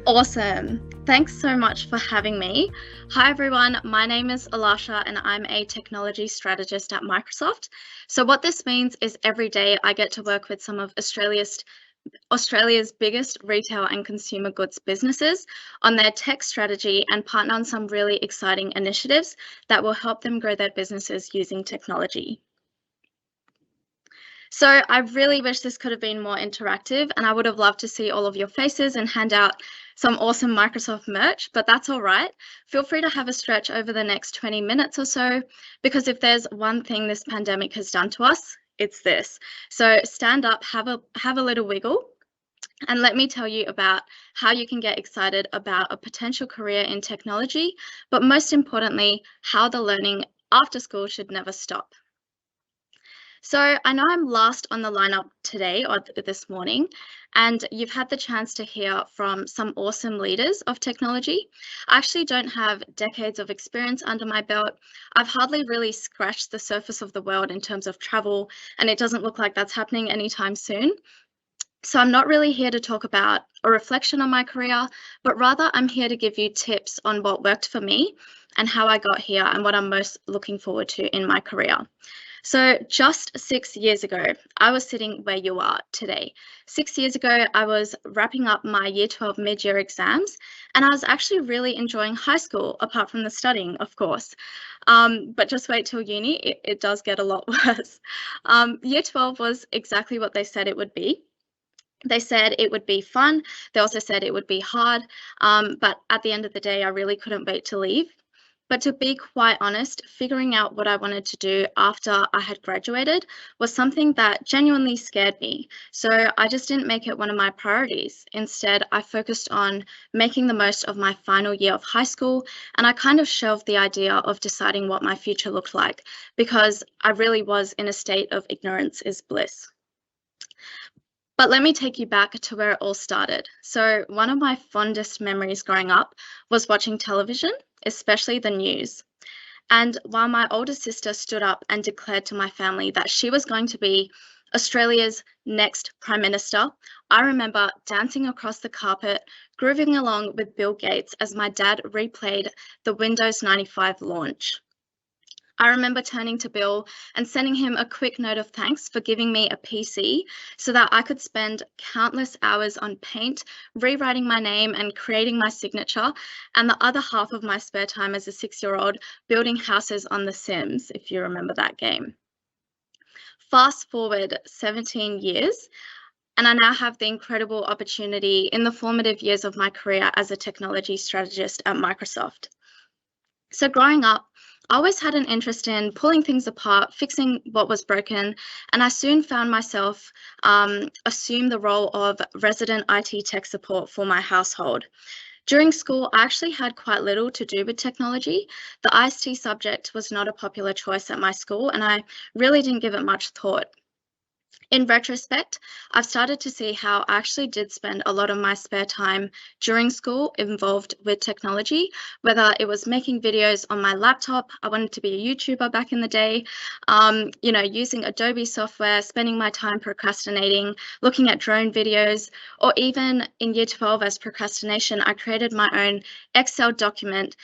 Awesome. Thanks so much for having me. Hi, everyone. My name is Ilasha, and I'm a technology strategist at Microsoft. So what this means is every day I get to work with some of Australia's biggest retail and consumer goods businesses on their tech strategy and partner on some really exciting initiatives that will help them grow their businesses using technology. So I really wish this could have been more interactive, and I would have loved to see all of your faces and hand out some awesome Microsoft merch, but that's all right. Feel free to have a stretch over the next 20 minutes or so, because if there's one thing this pandemic has done to us, it's this. So stand up, have a little wiggle, and let me tell you about how you can get excited about a potential career in technology, but most importantly, how the learning after school should never stop. So I know I'm last on the lineup today or this morning, and you've had the chance to hear from some awesome leaders of technology. I actually don't have decades of experience under my belt. I've hardly really scratched the surface of the world in terms of travel, and it doesn't look like that's happening anytime soon. So I'm not really here to talk about a reflection on my career, but rather I'm here to give you tips on what worked for me and how I got here and what I'm most looking forward to in my career. So just 6 years ago, I was sitting where you are today. 6 years ago, I was wrapping up my Year 12 mid-year exams, and I was actually really enjoying high school, apart from the studying, of course. But just wait till uni, it does get a lot worse. Year 12 was exactly what they said it would be. They said it would be fun. They also said it would be hard. But at the end of the day, I really couldn't wait to leave. But to be quite honest, figuring out what I wanted to do after I had graduated was something that genuinely scared me. So I just didn't make it one of my priorities. Instead, I focused on making the most of my final year of high school, and I kind of shelved the idea of deciding what my future looked like because I really was in a state of ignorance is bliss. But let me take you back to where it all started. So, one of my fondest memories growing up was watching television, especially the news. And while my older sister stood up and declared to my family that she was going to be Australia's next Prime Minister, I remember dancing across the carpet, grooving along with Bill Gates as my dad replayed the Windows 95 launch. I remember turning to Bill and sending him a quick note of thanks for giving me a PC so that I could spend countless hours on Paint, rewriting my name and creating my signature, and the other half of my spare time as a 6-year-old building houses on The Sims, if you remember that game. Fast forward 17 years, and I now have the incredible opportunity in the formative years of my career as a technology strategist at Microsoft. So growing up, I always had an interest in pulling things apart, fixing what was broken, and I soon found myself assume the role of resident IT tech support for my household. During school, I actually had quite little to do with technology. The ICT subject was not a popular choice at my school, and I really didn't give it much thought. In retrospect, I've started to see how I actually did spend a lot of my spare time during school involved with technology, whether it was making videos on my laptop. I wanted to be a YouTuber back in the day, using Adobe software, spending my time procrastinating, looking at drone videos, or even in year 12 as procrastination, I created my own Excel document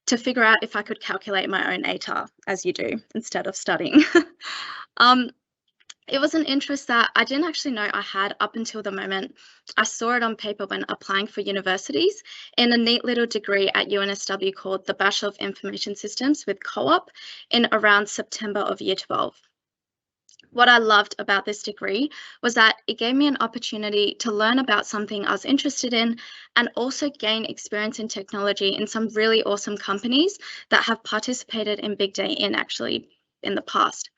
to figure out if I could calculate my own ATAR, as you do, instead of studying. It was an interest that I didn't actually know I had up until the moment I saw it on paper when applying for universities in a neat little degree at UNSW called the Bachelor of Information Systems with co-op in around September of year 12. What I loved about this degree was that it gave me an opportunity to learn about something I was interested in and also gain experience in technology in some really awesome companies that have participated in Big Day in actually in the past.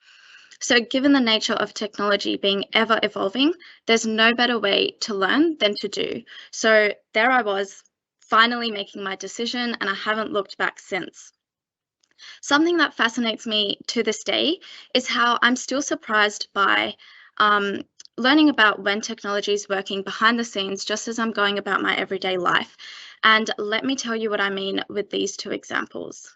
So given the nature of technology being ever evolving, there's no better way to learn than to do. So there I was, finally making my decision, and I haven't looked back since. Something that fascinates me to this day is how I'm still surprised by learning about when technology is working behind the scenes just as I'm going about my everyday life. And let me tell you what I mean with these two examples.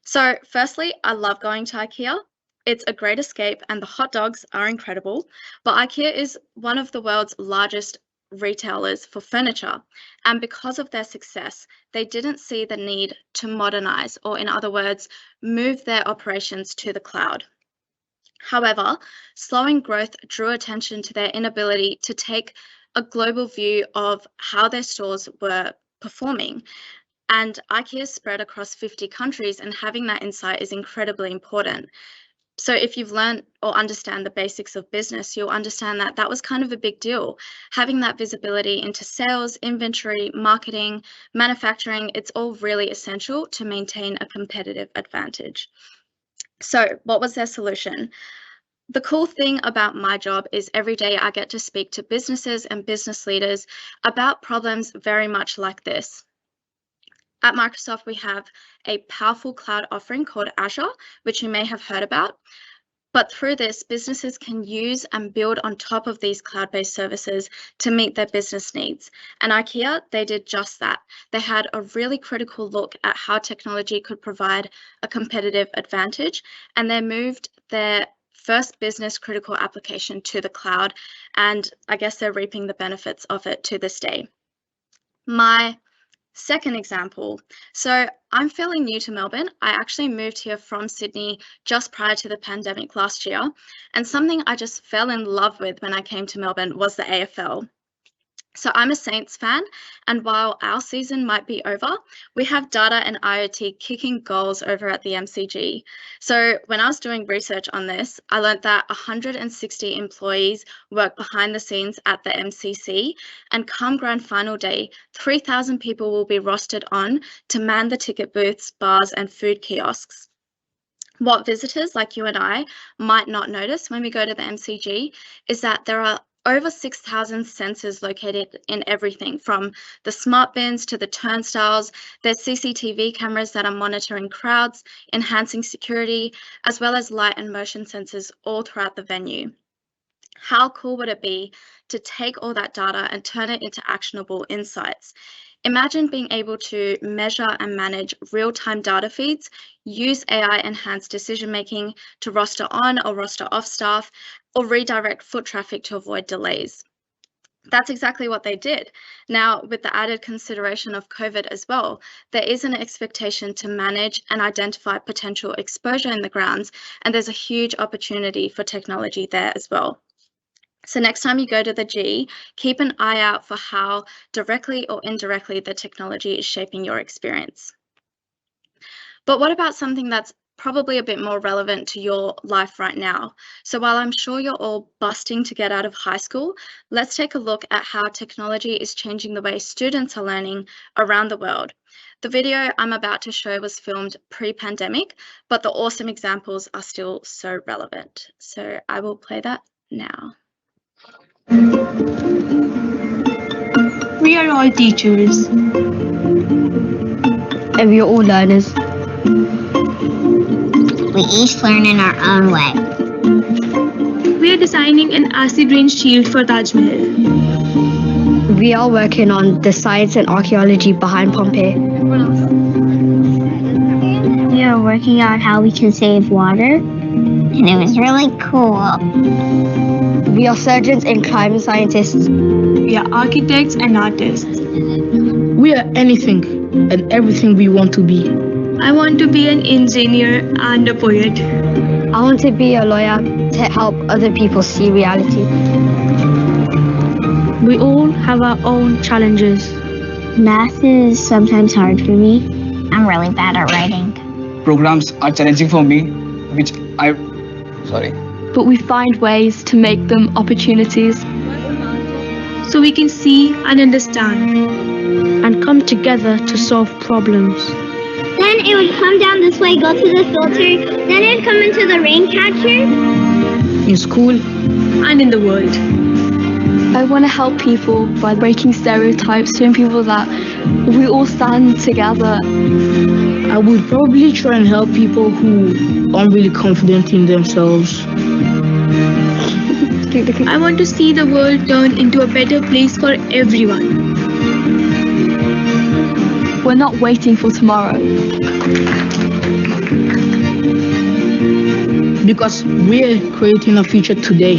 So firstly, I love going to IKEA. It's a great escape and the hot dogs are incredible, but IKEA is one of the world's largest retailers for furniture. And because of their success, they didn't see the need to modernize, or in other words, move their operations to the cloud. However, slowing growth drew attention to their inability to take a global view of how their stores were performing. And IKEA spread across 50 countries, and having that insight is incredibly important. So if you've learned or understand the basics of business, you'll understand that that was kind of a big deal. Having that visibility into sales, inventory, marketing, manufacturing, it's all really essential to maintain a competitive advantage. So what was their solution? The cool thing about my job is every day I get to speak to businesses and business leaders about problems very much like this. At Microsoft, we have a powerful cloud offering called Azure, which you may have heard about. But through this, businesses can use and build on top of these cloud-based services to meet their business needs. And IKEA, they did just that. They had a really critical look at how technology could provide a competitive advantage, and they moved their first business critical application to the cloud, and I guess they're reaping the benefits of it to this day. My second example. So I'm fairly new to Melbourne. I actually moved here from Sydney just prior to the pandemic last year. And something I just fell in love with when I came to Melbourne was the AFL. So I'm a Saints fan, and while our season might be over, we have data and IoT kicking goals over at the MCG. So when I was doing research on this, I learned that 160 employees work behind the scenes at the MCC, and come grand final day, 3,000 people will be rostered on to man the ticket booths, bars, and food kiosks. What visitors like you and I might not notice when we go to the MCG is that there are over 6,000 sensors located in everything from the smart bins to the turnstiles. There's CCTV cameras that are monitoring crowds, enhancing security, as well as light and motion sensors all throughout the venue. How cool would it be to take all that data and turn it into actionable insights? Imagine being able to measure and manage real-time data feeds, use AI-enhanced decision-making to roster on or roster off staff, or redirect foot traffic to avoid delays. That's exactly what they did. Now, with the added consideration of COVID as well, there is an expectation to manage and identify potential exposure in the grounds, and there's a huge opportunity for technology there as well. So next time you go to the G, keep an eye out for how directly or indirectly the technology is shaping your experience. But what about something that's probably a bit more relevant to your life right now? So while I'm sure you're all busting to get out of high school, let's take a look at how technology is changing the way students are learning around the world. The video I'm about to show was filmed pre-pandemic, but the awesome examples are still so relevant. So I will play that now. We are all teachers. And we are all learners. We each learn in our own way. We are designing an acid rain shield for Taj Mahal. We are working on the science and archaeology behind Pompeii. We are working on how we can save water, and it was really cool. We are surgeons and climate scientists. We are architects and artists. We are anything and everything we want to be. I want to be an engineer and a poet. I want to be a lawyer to help other people see reality. We all have our own challenges. Math is sometimes hard for me. I'm really bad at writing. Programs are challenging for me, but we find ways to make them opportunities. So we can see and understand. And come together to solve problems. Then it would come down this way, go to the filter, then it would come into the rain catcher. In school And in the world. I want to help people by breaking stereotypes, showing people that we all stand together. I would probably try and help people who aren't really confident in themselves. I want to see the world turn into a better place for everyone. We're not waiting for tomorrow. Because we're creating a future today.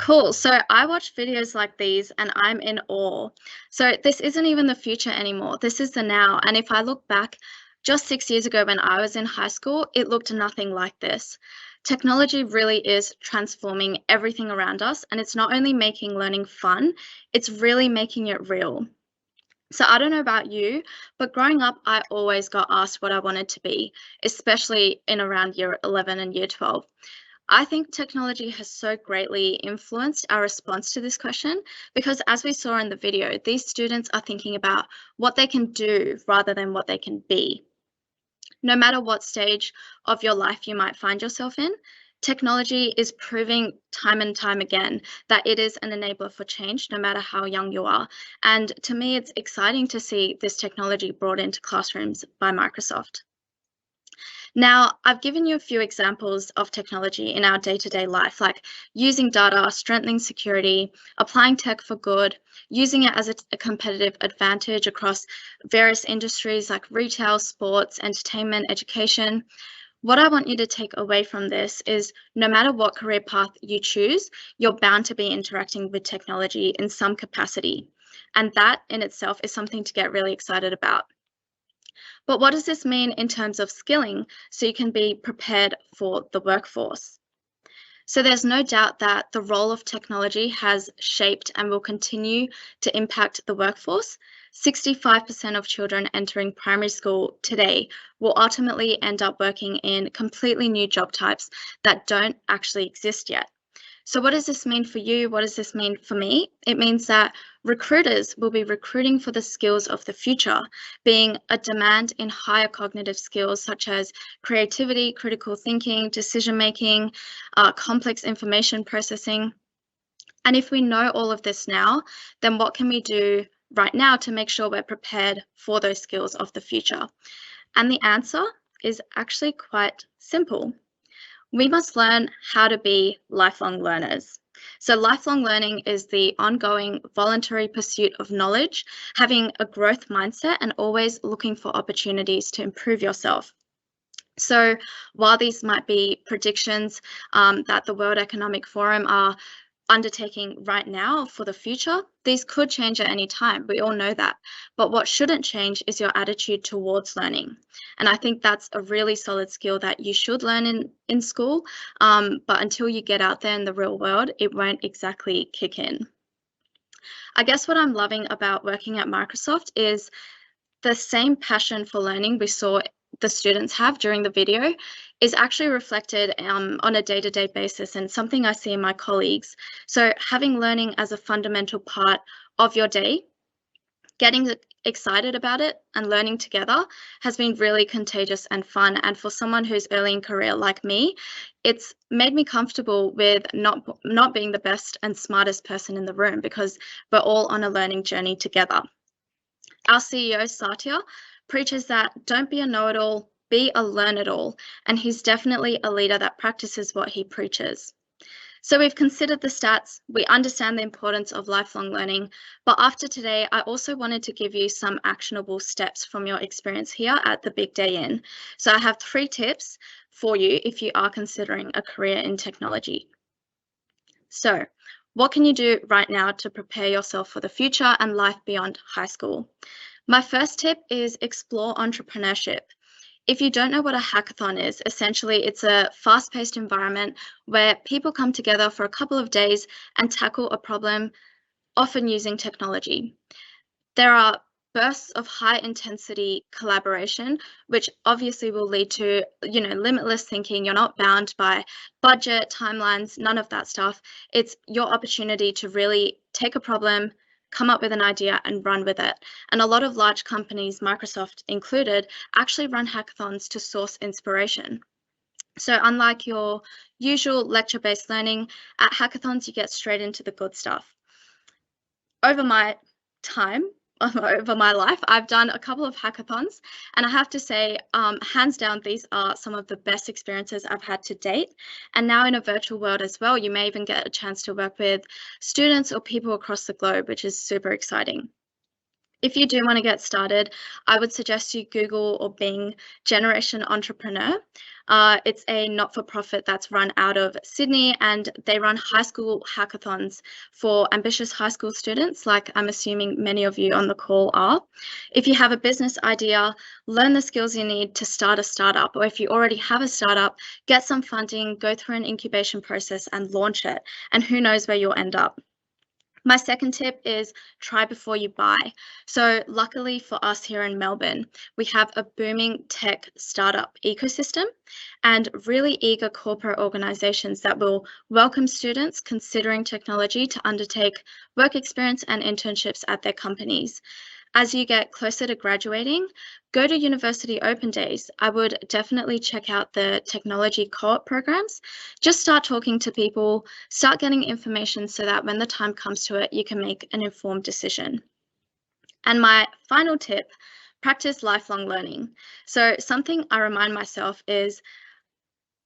Cool. So I watch videos like these and I'm in awe. So this isn't even the future anymore. This is the now. And if I look back just 6 years ago when I was in high school, it looked nothing like this. Technology really is transforming everything around us, and it's not only making learning fun, it's really making it real. So I don't know about you, but growing up, I always got asked what I wanted to be, especially in around year 11 and year 12. I think technology has so greatly influenced our response to this question because, as we saw in the video, these students are thinking about what they can do rather than what they can be. No matter what stage of your life you might find yourself in, technology is proving time and time again that it is an enabler for change, no matter how young you are. And to me, it's exciting to see this technology brought into classrooms by Microsoft. Now, I've given you a few examples of technology in our day-to-day life, like using data, strengthening security, applying tech for good, using it as a competitive advantage across various industries like retail, sports, entertainment, education. What I want you to take away from this is no matter what career path you choose, you're bound to be interacting with technology in some capacity. And that in itself is something to get really excited about. But what does this mean in terms of skilling so you can be prepared for the workforce? So there's no doubt that the role of technology has shaped and will continue to impact the workforce. 65% of children entering primary school today will ultimately end up working in completely new job types that don't actually exist yet. So what does this mean for you? What does this mean for me? It means that recruiters will be recruiting for the skills of the future, being a demand in higher cognitive skills such as creativity, critical thinking, decision-making, complex information processing. And if we know all of this now, then what can we do right now to make sure we're prepared for those skills of the future? And the answer is actually quite simple. We must learn how to be lifelong learners. So lifelong learning is the ongoing voluntary pursuit of knowledge, having a growth mindset and always looking for opportunities to improve yourself. So while these might be predictions that the World Economic Forum are undertaking right now for the future, these could change at any time. We all know that. But what shouldn't change is your attitude towards learning. And I think that's a really solid skill that you should learn in school. But until you get out there in the real world, it won't exactly kick in. I guess what I'm loving about working at Microsoft is the same passion for learning we saw the students have during the video is actually reflected on a day-to-day basis and something I see in my colleagues. So having learning as a fundamental part of your day, getting excited about it and learning together has been really contagious and fun. And for someone who's early in career like me, it's made me comfortable with not being the best and smartest person in the room because we're all on a learning journey together. Our CEO, Satya, preaches that don't be a know-it-all, be a learn-it-all, and he's definitely a leader that practices what he preaches. So we've considered the stats, we understand the importance of lifelong learning, but after today, I also wanted to give you some actionable steps from your experience here at the Big Day In. So I have 3 tips for you if you are considering a career in technology. So what can you do right now to prepare yourself for the future and life beyond high school? My first tip is explore entrepreneurship. If you don't know what a hackathon is, essentially it's a fast-paced environment where people come together for a couple of days and tackle a problem, often using technology. There are bursts of high-intensity collaboration, which obviously will lead to, limitless thinking. You're not bound by budget, timelines, none of that stuff. It's your opportunity to really take a problem, come up with an idea and run with it. And a lot of large companies, Microsoft included, actually run hackathons to source inspiration. So unlike your usual lecture-based learning, at hackathons you get straight into the good stuff. Over my life, I've done a couple of hackathons, and I have to say, hands down, these are some of the best experiences I've had to date. And now in a virtual world as well, you may even get a chance to work with students or people across the globe, which is super exciting. If you do want to get started, I would suggest you Google or Bing Generation Entrepreneur. It's a not-for-profit that's run out of Sydney, and they run high school hackathons for ambitious high school students, like I'm assuming many of you on the call are. If you have a business idea, learn the skills you need to start a startup, or if you already have a startup, get some funding, go through an incubation process and launch it, and who knows where you'll end up. My second tip is try before you buy. So luckily for us here in Melbourne, we have a booming tech startup ecosystem and really eager corporate organizations that will welcome students considering technology to undertake work experience and internships at their companies. As you get closer to graduating, go to university open days. I would definitely check out the technology co-op programs. Just start talking to people, start getting information so that when the time comes to it, you can make an informed decision. And my final tip, practice lifelong learning. So something I remind myself is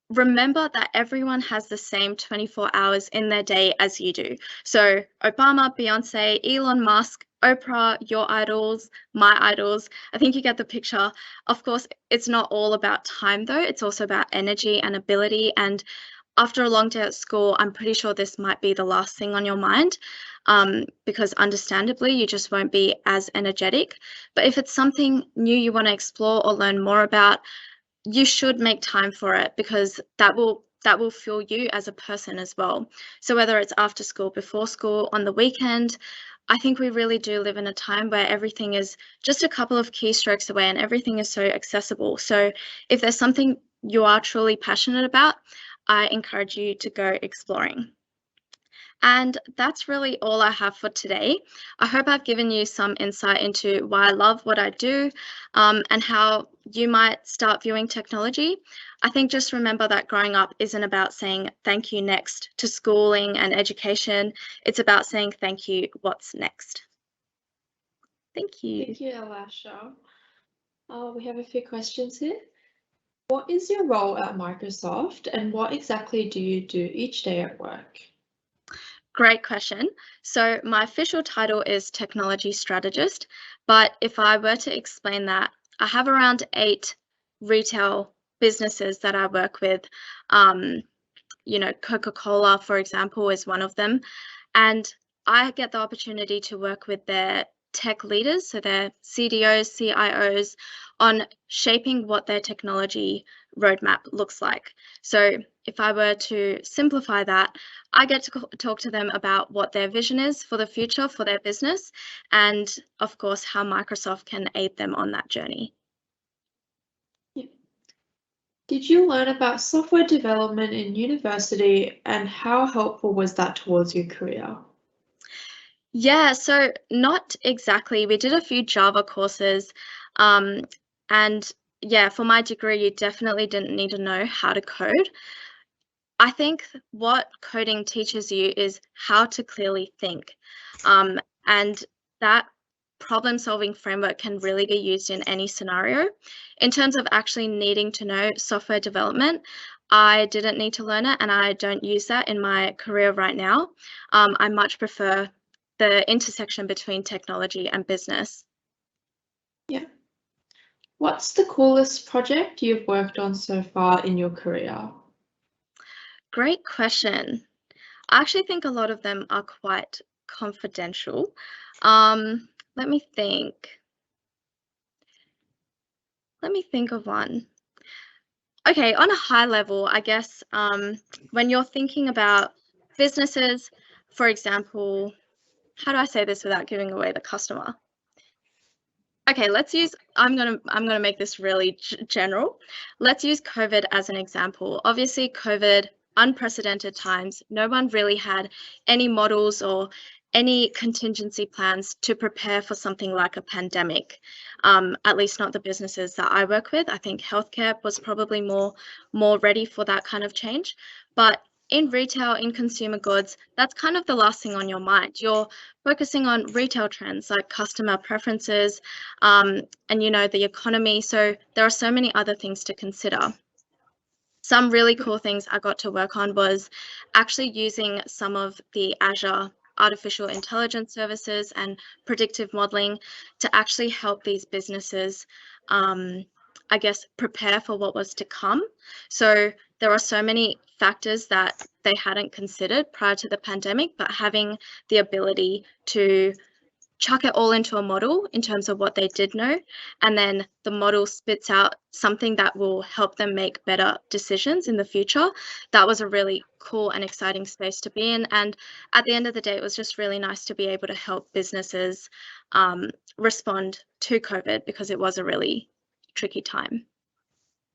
remember that everyone has the same 24 hours in their day as you do. So Obama, Beyonce, Elon Musk, Oprah, your idols, my idols, I think you get the picture. Of course, it's not all about time though, it's also about energy and ability. And after a long day at school, I'm pretty sure this might be the last thing on your mind because understandably, you just won't be as energetic. But if it's something new you want to explore or learn more about, you should make time for it because that will fuel you as a person as well. So whether it's after school, before school, on the weekend, I think we really do live in a time where everything is just a couple of keystrokes away and everything is so accessible. So if there's something you are truly passionate about, I encourage you to go exploring. And that's really all I have for today. I hope I've given you some insight into why I love what I do and how you might start viewing technology. I think just remember that growing up isn't about saying thank you next to schooling and education. It's about saying thank you, what's next. Thank you. Thank you, Ilasha. We have a few questions here. What is your role at Microsoft and what exactly do you do each day at work? Great question. So my official title is technology strategist, but if I were to explain that, I have around 8 retail businesses that I work with. You know, Coca-Cola, for example, is one of them. And I get the opportunity to work with their tech leaders, so their CDOs, CIOs, on shaping what their technology roadmap looks like. So if I were to simplify that, I get to talk to them about what their vision is for the future for their business and, of course, how Microsoft can aid them on that journey. Yeah. Did you learn about software development in university and how helpful was that towards your career? Yeah, so not exactly. We did a few Java courses and yeah, for my degree, you definitely didn't need to know how to code. I think what coding teaches you is how to clearly think. And that problem-solving framework can really be used in any scenario. In terms of actually needing to know software development, I didn't need to learn it and I don't use that in my career right now. I much prefer the intersection between technology and business. Yeah. What's the coolest project you've worked on so far in your career? Great question. I actually think a lot of them are quite confidential. Let me think. Let me think of one. Okay, on a high level, I guess when you're thinking about businesses, for example, how do I say this without giving away the customer? Okay, let's use, I'm gonna make this really general. Let's use COVID as an example. Obviously, COVID, unprecedented times, no one really had any models or any contingency plans to prepare for something like a pandemic, at least not the businesses that I work with. I think healthcare was probably more ready for that kind of change. But in retail, in consumer goods, that's kind of the last thing on your mind. You're focusing on retail trends like customer preferences and, you know, the economy. So there are so many other things to consider. Some really cool things I got to work on was actually using some of the Azure artificial intelligence services and predictive modeling to actually help these businesses, I guess, prepare for what was to come. So there are so many factors that they hadn't considered prior to the pandemic, but having the ability to chuck it all into a model in terms of what they did know, and then the model spits out something that will help them make better decisions in the future. That was a really cool and exciting space to be in. And at the end of the day, it was just really nice to be able to help businesses respond to COVID, because it was a really tricky time.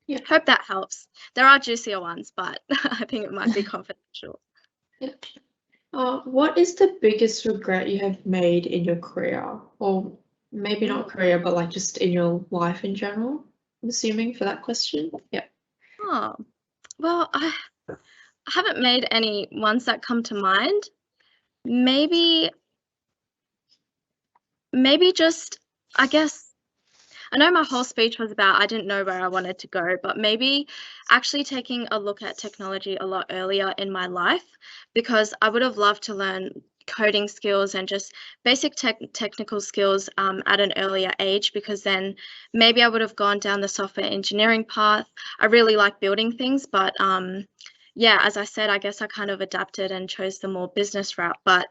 Yeah. Hope that helps. There are juicier ones, but I think it might be confidential. Yeah. What is the biggest regret you have made in your career? Or maybe not career, but like just in your life in general? I'm assuming for that question. Yeah. Oh, well, I haven't made any ones that come to mind. Maybe just, I guess, I know my whole speech was about I didn't know where I wanted to go, but maybe actually taking a look at technology a lot earlier in my life, because I would have loved to learn coding skills and just basic technical skills at an earlier age, because then maybe I would have gone down the software engineering path. I really like building things, but yeah, as I said, I guess I kind of adapted and chose the more business route. But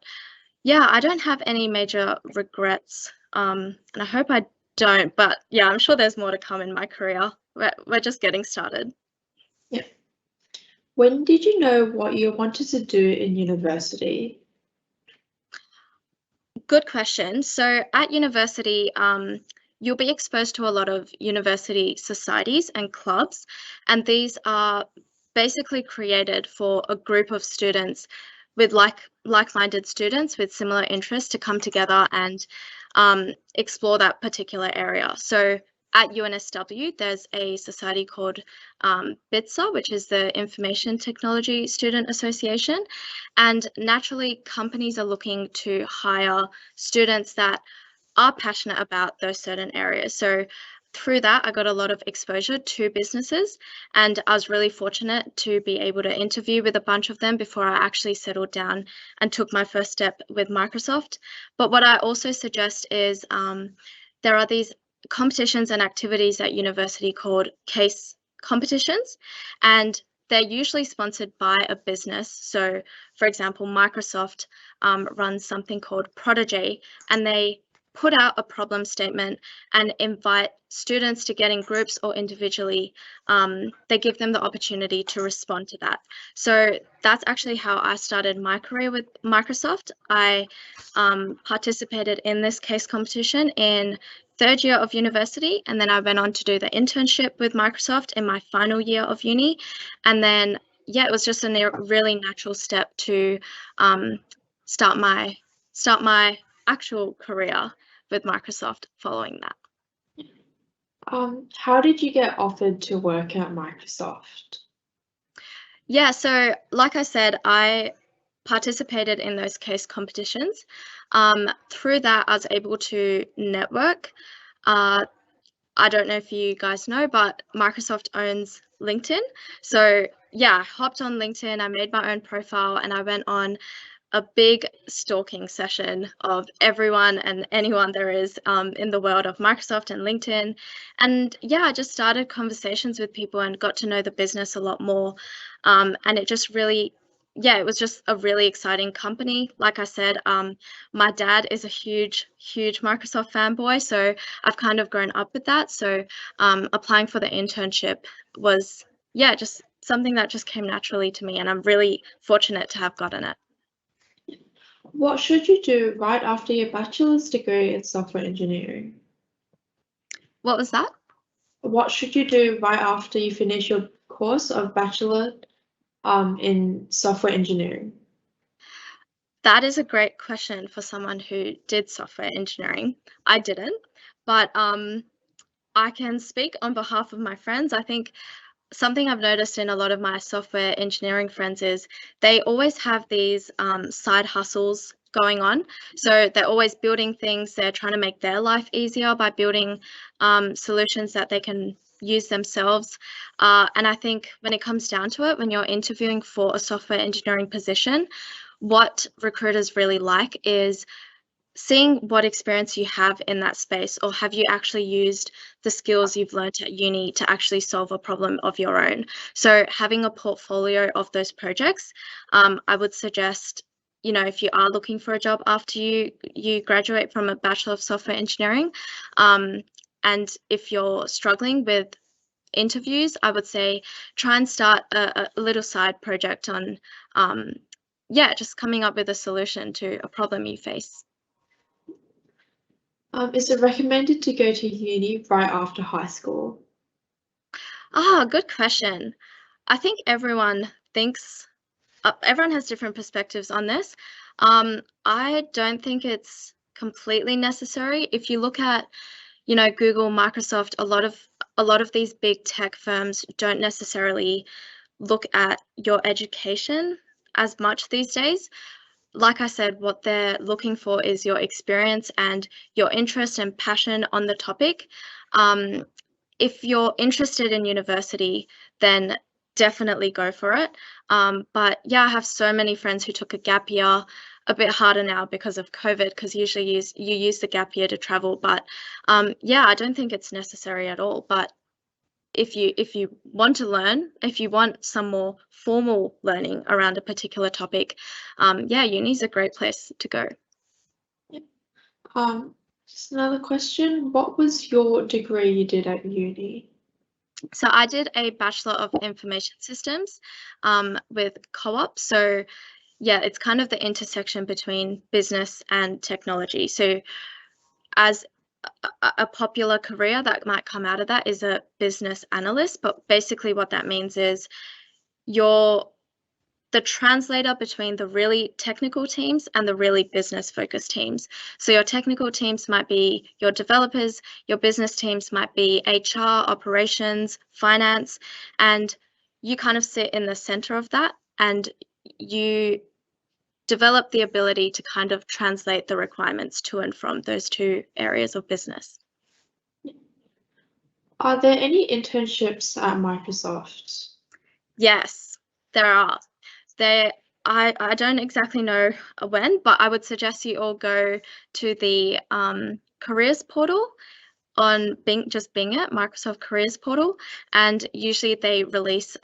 yeah, I don't have any major regrets, and I hope I don't, but yeah, I'm sure there's more to come in my career. We're just getting started. Yeah. When did you know what you wanted to do in university? Good question. So at university, you'll be exposed to a lot of university societies and clubs, and these are basically created for a group of students with like-minded students with similar interests to come together and explore that particular area. So at UNSW, there's a society called BITSA, which is the Information Technology Student Association. And naturally, companies are looking to hire students that are passionate about those certain areas. So through that, I got a lot of exposure to businesses, and I was really fortunate to be able to interview with a bunch of them before I actually settled down and took my first step with Microsoft. But what I also suggest is there are these competitions and activities at university called case competitions, and they're usually sponsored by a business. So, for example, Microsoft runs something called Protege, and they put out a problem statement and invite students to get in groups or individually. They give them the opportunity to respond to that. So that's actually how I started my career with Microsoft. I participated in this case competition in third year of university, and then I went on to do the internship with Microsoft in my final year of uni. And then, yeah, it was just a really natural step to start my actual career with Microsoft following that. How did you get offered to work at Microsoft? Yeah, so like I said, I participated in those case competitions. Through that, I was able to network. I don't know if you guys know, but Microsoft owns LinkedIn. So yeah, I hopped on LinkedIn, I made my own profile, and I went on a big stalking session of everyone and anyone there is in the world of Microsoft and LinkedIn. And yeah, I just started conversations with people and got to know the business a lot more. And it just really, yeah, it was just a really exciting company. Like I said, my dad is a huge Microsoft fanboy, so I've kind of grown up with that. So applying for the internship was, yeah, just something that just came naturally to me, and I'm really fortunate to have gotten it. What should you do right after your bachelor's degree in software engineering? What was that? What should you do right after you finish your course of Bachelor in software engineering? That is a great question for someone who did software engineering. I didn't, but I can speak on behalf of my friends. I think something I've noticed in a lot of my software engineering friends is they always have these side hustles going on. So they're always building things. They're trying to make their life easier by building solutions that they can use themselves. And I think when it comes down to it, when you're interviewing for a software engineering position, what recruiters really like is seeing what experience you have in that space, or have you actually used the skills you've learned at uni to actually solve a problem of your own. So having a portfolio of those projects, I would suggest, you know, if you are looking for a job after you graduate from a Bachelor of Software Engineering, and if you're struggling with interviews, I would say try and start a little side project on, just coming up with a solution to a problem you face. Is it recommended to go to uni right after high school? Good question. I think everyone has different perspectives on this. I don't think it's completely necessary. If you look at, you know, Google, Microsoft, a lot of these big tech firms don't necessarily look at your education as much these days. Like I said, what they're looking for is your experience and your interest and passion on the topic. If you're interested in university, then definitely go for it. But yeah, I have so many friends who took a gap year, a bit harder now because of COVID, because usually you use the gap year to travel. But yeah, I don't think it's necessary at all. But if you want to learn, if you want some more formal learning around a particular topic, yeah, uni's a great place to go. Just another question. What was your degree you did at uni? So I did a Bachelor of Information Systems with co-op. So yeah, it's kind of the intersection between business and technology. So as a popular career that might come out of that is a business analyst, but basically what that means is you're the translator between the really technical teams and the really business focused teams. So your technical teams might be your developers, your business teams might be HR, operations, finance, and you kind of sit in the center of that, and you develop the ability to kind of translate the requirements to and from those two areas of business. Are there any internships at Microsoft? Yes, there are. I don't exactly know when, but I would suggest you all go to the careers portal on Bing, just Bing it, Microsoft Careers portal, and usually they release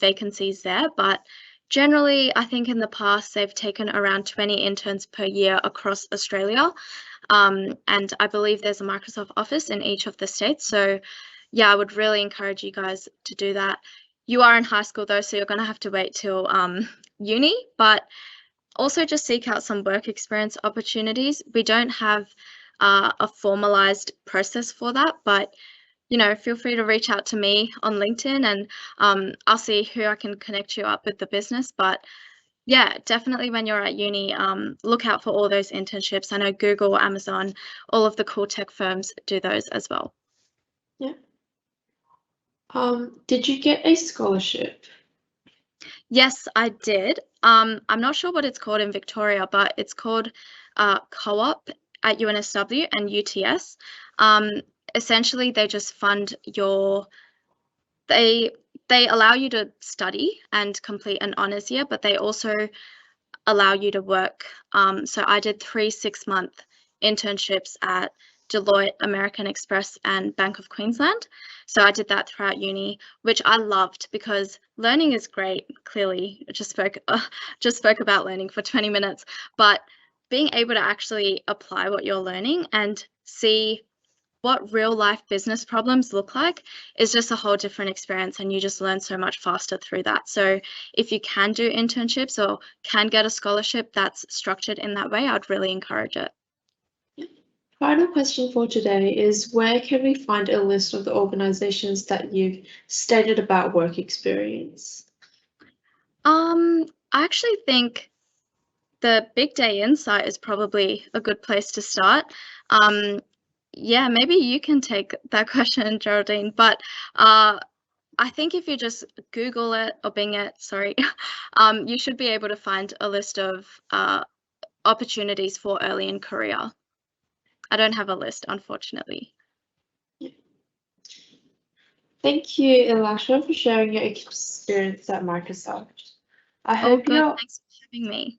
vacancies there. But generally, I think in the past they've taken around 20 interns per year across Australia, and I believe there's a Microsoft office in each of the states. So yeah, I would really encourage you guys to do that. You are in high school though, so you're going to have to wait till uni, but also just seek out some work experience opportunities. We don't have a formalized process for that, but you know, feel free to reach out to me on LinkedIn, and I'll see who I can connect you up with the business. But yeah, definitely when you're at uni, look out for all those internships. I know Google, Amazon, all of the cool tech firms do those as well. Yeah. Did you get a scholarship? Yes, I did. I'm not sure what it's called in Victoria, but it's called co-op at UNSW and UTS. Essentially, they just fund they allow you to study and complete an honours year, but they also allow you to work. So I did 3 6-month internships at Deloitte, American Express, and Bank of Queensland. So I did that throughout uni, which I loved because learning is great. Clearly, I just spoke about learning for 20 minutes, but being able to actually apply what you're learning and see what real life business problems look like is just a whole different experience, and you just learn so much faster through that. So if you can do internships or can get a scholarship that's structured in that way, I'd really encourage it. Final question for today is, where can we find a list of the organizations that you've stated about work experience? I actually think the Big Day Insight is probably a good place to start. Yeah, maybe you can take that question, Geraldine, but I think if you just Google it or Bing it, sorry, you should be able to find a list of opportunities for early in career. I don't have a list, unfortunately. Thank you, Ilasha, for sharing your experience at Microsoft. I hope Thanks for having me.